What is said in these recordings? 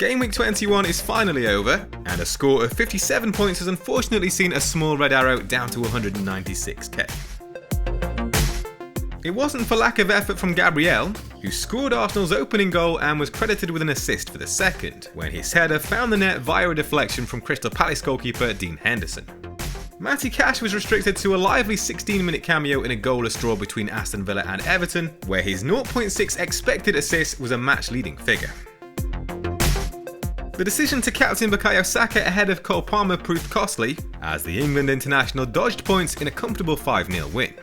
Game Week 21 is finally over, and a score of 57 points has unfortunately seen a small red arrow down to 196k. It wasn't for lack of effort from Gabriel, who scored Arsenal's opening goal and was credited with an assist for the second, when his header found the net via a deflection from Crystal Palace goalkeeper Dean Henderson. Matty Cash was restricted to a lively 16-minute cameo in a goalless draw between Aston Villa and Everton, where his 0.6 expected assist was a match-leading figure. The decision to captain Bukayo Saka ahead of Cole Palmer proved costly, as the England international dodged points in a comfortable 5-0 win.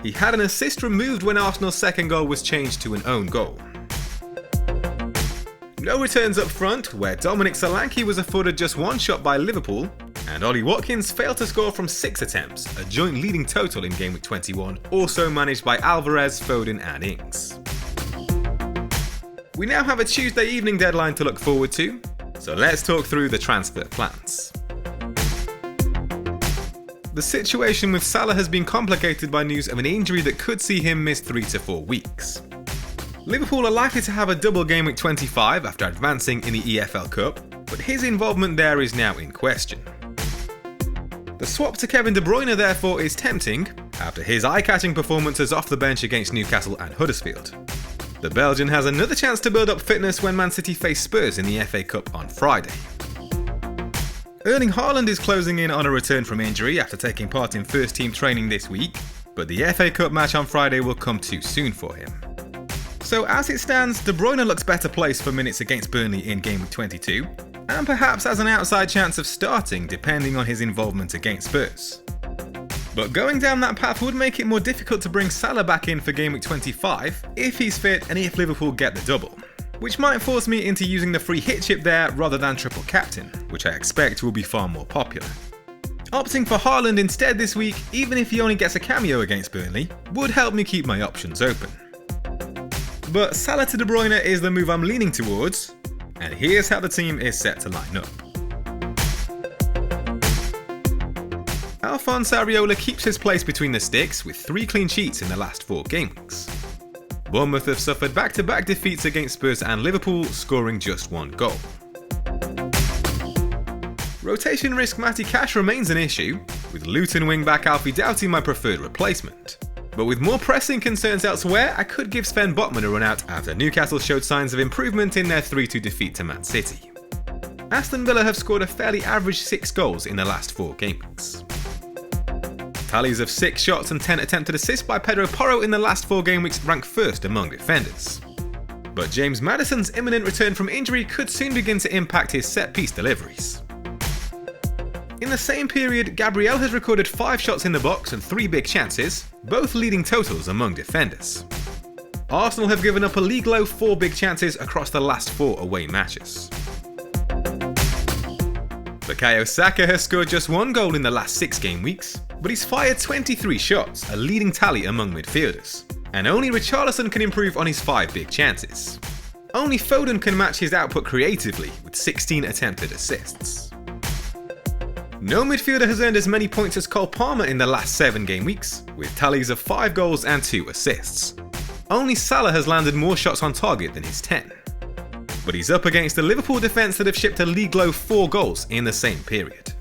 He had an assist removed when Arsenal's second goal was changed to an own goal. No returns up front, where Dominic Solanke was afforded just one shot by Liverpool, and Ollie Watkins failed to score from 6 attempts, a joint leading total in Game Week 21, also managed by Alvarez, Foden and Ings. We now have a Tuesday evening deadline to look forward to, so let's talk through the transfer plans. The situation with Salah has been complicated by news of an injury that could see him miss 3 to 4 weeks. Liverpool are likely to have a double Game Week 25 after advancing in the EFL Cup, but his involvement there is now in question. The swap to Kevin De Bruyne therefore is tempting, after his eye-catching performances off the bench against Newcastle and Huddersfield. The Belgian has another chance to build up fitness when Man City face Spurs in the FA Cup on Friday. Erling Haaland is closing in on a return from injury after taking part in first-team training this week, but the FA Cup match on Friday will come too soon for him. So as it stands, De Bruyne looks better placed for minutes against Burnley in Game Week 22, and perhaps has an outside chance of starting depending on his involvement against Spurs. But going down that path would make it more difficult to bring Salah back in for Game Week 25 if he's fit and if Liverpool get the double, which might force me into using the free hit chip there rather than triple captain, which I expect will be far more popular. Opting for Haaland instead this week, even if he only gets a cameo against Burnley, would help me keep my options open. But Salah to De Bruyne is the move I'm leaning towards, and here's how the team is set to line up. Alphonse Areola keeps his place between the sticks with 3 clean sheets in the last 4 game weeks. Bournemouth have suffered back-to-back defeats against Spurs and Liverpool, scoring just 1 goal. Rotation risk Matty Cash remains an issue, with Luton wing-back Alfie Doughty my preferred replacement. But with more pressing concerns elsewhere, I could give Sven Botman a run out after Newcastle showed signs of improvement in their 3-2 defeat to Man City. Aston Villa have scored a fairly average 6 goals in the last 4 game weeks. Tallies of 6 shots and 10 attempted assists by Pedro Porro in the last 4 game weeks rank first among defenders. But James Maddison's imminent return from injury could soon begin to impact his set-piece deliveries. In the same period, Gabriel has recorded 5 shots in the box and 3 big chances, both leading totals among defenders. Arsenal have given up a league-low 4 big chances across the last 4 away matches. Bukayo Saka has scored just 1 goal in the last 6 game weeks, but he's fired 23 shots, a leading tally among midfielders. And only Richarlison can improve on his 5 big chances. Only Foden can match his output creatively with 16 attempted assists. No midfielder has earned as many points as Cole Palmer in the last 7 game weeks, with tallies of 5 goals and 2 assists. Only Salah has landed more shots on target than his 10. But he's up against the Liverpool defence that have shipped a league-low 4 goals in the same period.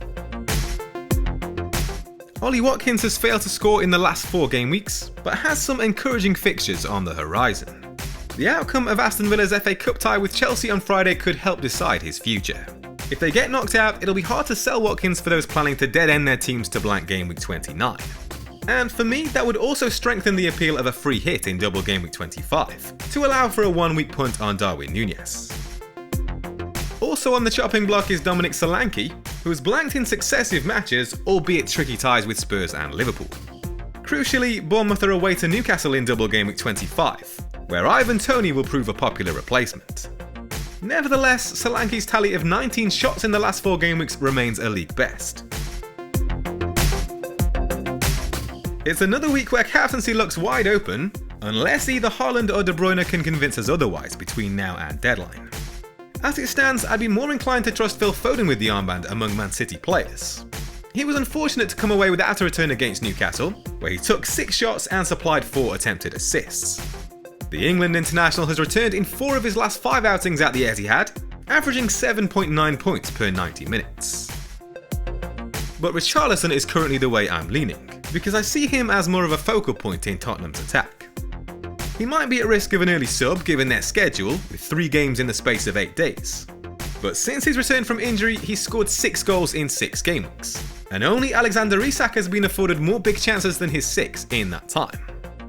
Ollie Watkins has failed to score in the last 4 game weeks, but has some encouraging fixtures on the horizon. The outcome of Aston Villa's FA Cup tie with Chelsea on Friday could help decide his future. If they get knocked out, it'll be hard to sell Watkins for those planning to dead-end their teams to blank Game Week 29. And for me, that would also strengthen the appeal of a free hit in double Game Week 25, to allow for a 1-week punt on Darwin Núñez. Also on the chopping block is Dominic Solanke, who has blanked in successive matches, albeit tricky ties with Spurs and Liverpool. Crucially, Bournemouth are away to Newcastle in double Game Week 25, where Ivan Toney will prove a popular replacement. Nevertheless, Solanke's tally of 19 shots in the last 4 game weeks remains a league best. It's another week where captaincy looks wide open, unless either Haaland or De Bruyne can convince us otherwise between now and deadline. As it stands, I'd be more inclined to trust Phil Foden with the armband among Man City players. He was unfortunate to come away without a return against Newcastle, where he took 6 shots and supplied 4 attempted assists. The England international has returned in 4 of his last 5 outings at the Etihad, averaging 7.9 points per 90 minutes. But Richarlison is currently the way I'm leaning, because I see him as more of a focal point in Tottenham's attack. He might be at risk of an early sub given their schedule, with 3 games in the space of 8 days. But since his return from injury, he's scored 6 goals in 6 game weeks, and only Alexander Isak has been afforded more big chances than his 6 in that time.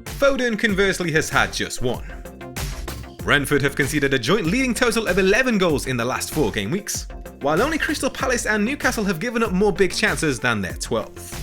Foden conversely has had just 1. Brentford have conceded a joint leading total of 11 goals in the last 4 game weeks, while only Crystal Palace and Newcastle have given up more big chances than their 12.